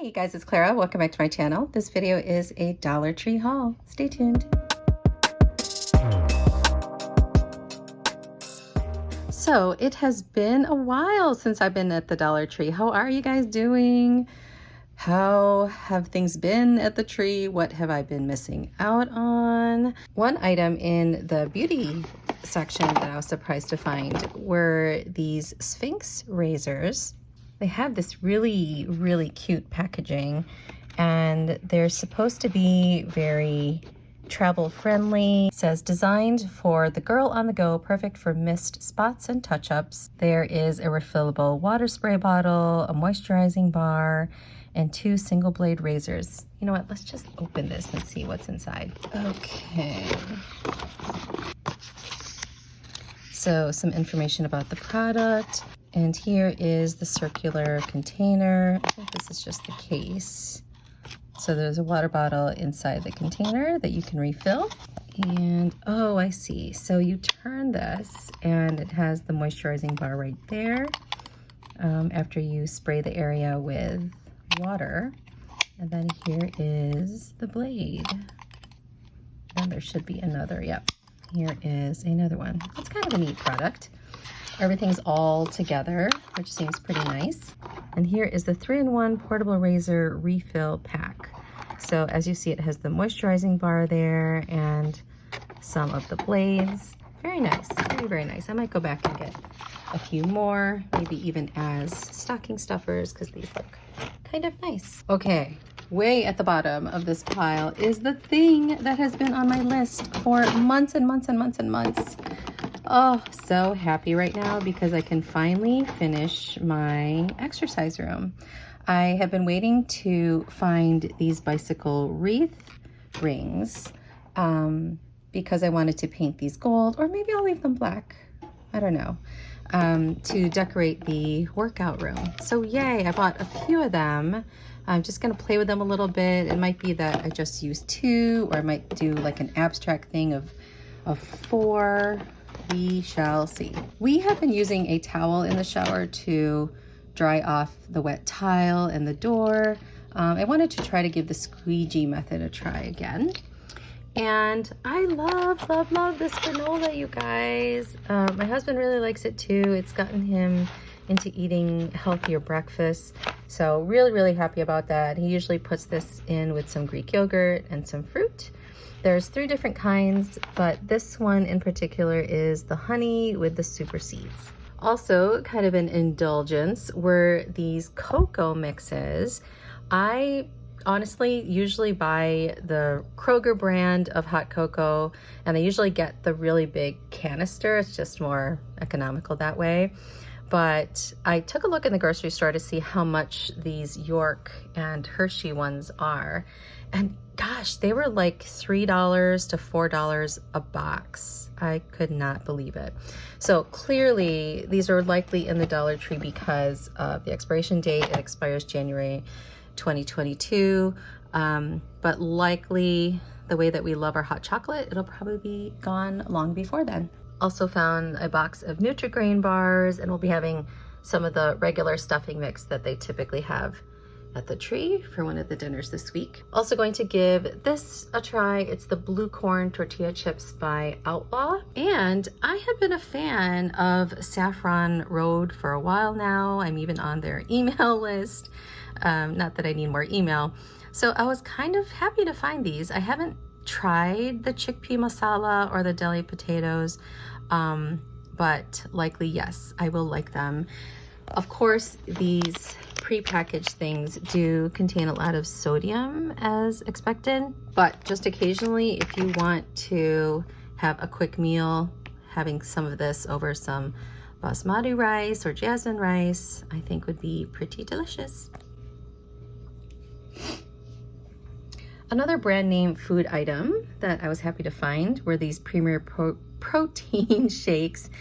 Hey guys, it's Clara. Welcome back to my channel. This video is a Dollar Tree haul. Stay tuned. So it has been a while since I've been at the Dollar Tree. How are you guys doing? How have things been at the tree? What have I been missing out on? One item in the beauty section that I was surprised to find were these Sphinx razors. They have this really cute packaging, and they're supposed to be very travel friendly. It says designed for the girl on the go, perfect for mist spots and touch-ups. There is a refillable water spray bottle, a moisturizing bar, and 2 single blade razors. You know what, let's just open this and see what's inside. Okay. So some information about the product. And here is the circular container. I think this is just the case. So there's a water bottle inside the container that you can refill. And, oh, I see. So you turn this and it has the moisturizing bar right there after you spray the area with water. And then here is the blade. And there should be another, yep. Here is another one. It's kind of a neat product. Everything's all together, which seems pretty nice. And here is the 3-in-1 portable razor refill pack. So as you see, it has the moisturizing bar there and some of the blades. Very nice, very nice. I might go back and get a few more, maybe even as stocking stuffers, because these look kind of nice. Okay, way at the bottom of this pile is the thing that has been on my list for months and months and months and months. Oh, so happy right now because I can finally finish my exercise room. I have been waiting to find these bicycle wreath rings because I wanted to paint these gold, or maybe I'll leave them black. I don't know, to decorate the workout room. So yay, I bought a few of them. I'm just gonna play with them a little bit. It might be that I just use 2, or I might do like an abstract thing of 4. We shall see. We have been using a towel in the shower to dry off the wet tile and the door. I wanted to try to give the squeegee method a try again. And I love this granola, you guys. My husband really likes it too. It's gotten him into eating healthier breakfasts. So really happy about that. He usually puts this in with some Greek yogurt and some fruit. There's 3 different kinds, but this one in particular is the honey with the super seeds. Also, kind of an indulgence were these cocoa mixes. I honestly usually buy the Kroger brand of hot cocoa, and I usually get the really big canister. It's just more economical that way. But I took a look in the grocery store to see how much these York and Hershey ones are. And gosh, they were like $3 to $4 a box. I could not believe it. So clearly these are likely in the Dollar Tree because of the expiration date. It expires January 2022. But likely the way that we love our hot chocolate, it'll probably be gone long before then. Also found a box of Nutri-Grain bars, and we'll be having some of the regular stuffing mix that they typically have at the tree for one of the dinners this week. Also going to give this a try. It's the blue corn tortilla chips by Outlaw. And I have been a fan of Saffron Road for a while now. I'm even on their email list. Not that I need more email. So I was kind of happy to find these. I haven't tried the chickpea masala or the deli potatoes, but likely yes, I will like them. Of course, these pre-packaged things do contain a lot of sodium as expected, but just occasionally if you want to have a quick meal, having some of this over some basmati rice or jasmine rice, I think would be pretty delicious. Another brand name food item that I was happy to find were these Premier Protein shakes.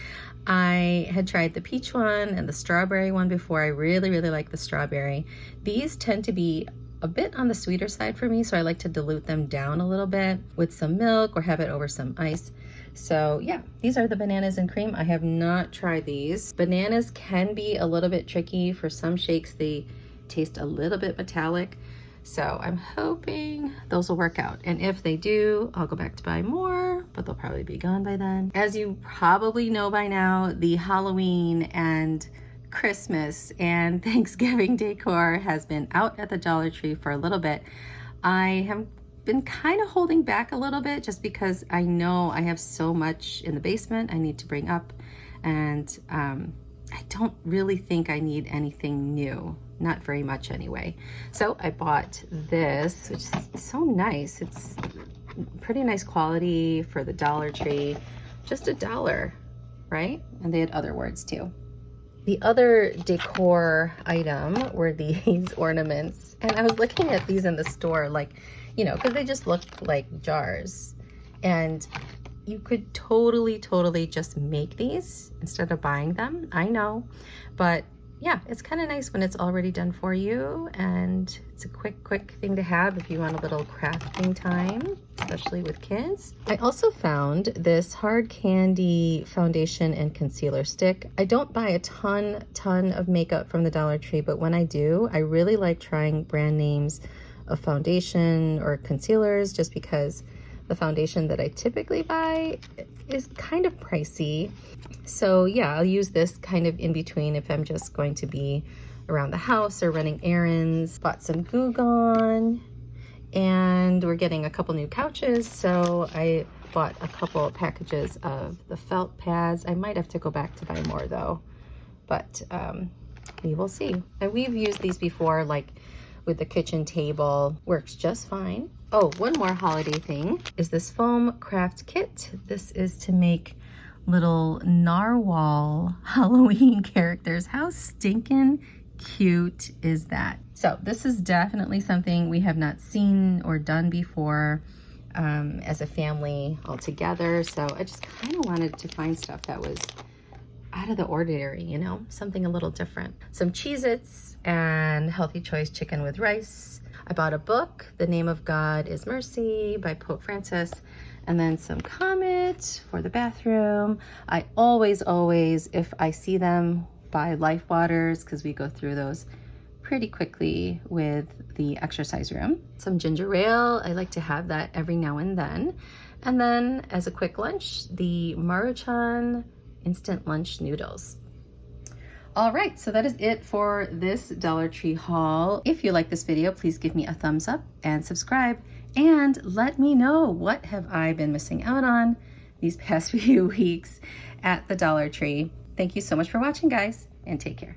I had tried the peach one and the strawberry one before. I really like the strawberry. These tend to be a bit on the sweeter side for me, so I like to dilute them down a little bit with some milk or have it over some ice. So yeah, these are the bananas and cream. I have not tried these. Bananas can be a little bit tricky for some shakes. They taste a little bit metallic. So I'm hoping those will work out. And if they do, I'll go back to buy more, but they'll probably be gone by then. As you probably know by now, the Halloween and Christmas and Thanksgiving decor has been out at the Dollar Tree for a little bit. I have been kind of holding back a little bit just because I know I have so much in the basement I need to bring up, and I don't really think I need anything new, not very much anyway. So I bought this, which is so nice. It's pretty nice quality for the Dollar Tree, just $1, right? And they had other words too. The other decor item were these ornaments, and I was looking at these in the store, like, you know, because they just look like jars, and you could totally just make these instead of buying them. I know, but yeah, it's kind of nice when it's already done for you, and it's a quick thing to have if you want a little crafting time, especially with kids. I also found this hard candy foundation and concealer stick. I don't buy a ton of makeup from the Dollar Tree, but when I do, I really like trying brand names of foundation or concealers, just because the foundation that I typically buy is kind of pricey. So yeah, I'll use this kind of in between if I'm just going to be around the house or running errands. Bought some Goo Gone, and we're getting a couple new couches, so I bought a couple packages of the felt pads. I might have to go back to buy more though, but we will see. And we've used these before, like with the kitchen table, works just fine. Oh, one more holiday thing is this foam craft kit. This is to make little narwhal Halloween characters. How stinking cute is that? So this is definitely something we have not seen or done before as a family all together. So I just kind of wanted to find stuff that was out of the ordinary, you know, something a little different. Some Cheez-Its and Healthy Choice chicken with rice. I bought a book, The Name of God is Mercy by Pope Francis, and then some Comet for the bathroom. I always, if I see them, buy Life Waters, because we go through those pretty quickly with the exercise room. Some ginger ale, I like to have that every now and then. And then as a quick lunch, the Maruchan instant lunch noodles. All right, so that is it for this Dollar Tree haul. If you like this video, please give me a thumbs up and subscribe, and let me know what have I been missing out on these past few weeks at the Dollar Tree. Thank you so much for watching, guys, and take care.